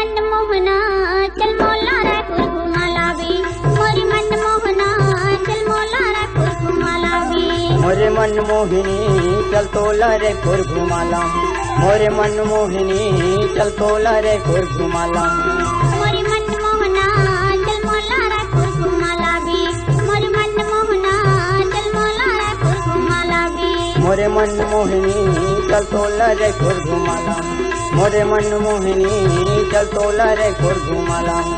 मन मोहना चल मोला रायपुर घुमा लावे। मोरे मन मोहना चल मोला रायपुर घुमा लावे। मोरे मन मोहिनी चल तोला रायपुर घुमा लाम। मोरे मन मोहिनी चल तोला रायपुर घुमा लाम। मोरे मन मोहना चल मोला रायपुर घुमा लावे। मोरे मन मोहना चल मोला रायपुर घुमा लावे। मोरे मन मोहिनी चल तोला रायपुर घुमा लाम। मोरे मन मोहिनी चल तोला रायपुर घुमा लाम।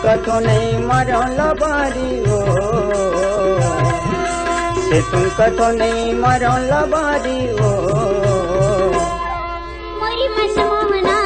कथो नहीं मरो लबारी हो से तुम कथो नहीं मरो लबारी हो। मोरी मन मोहना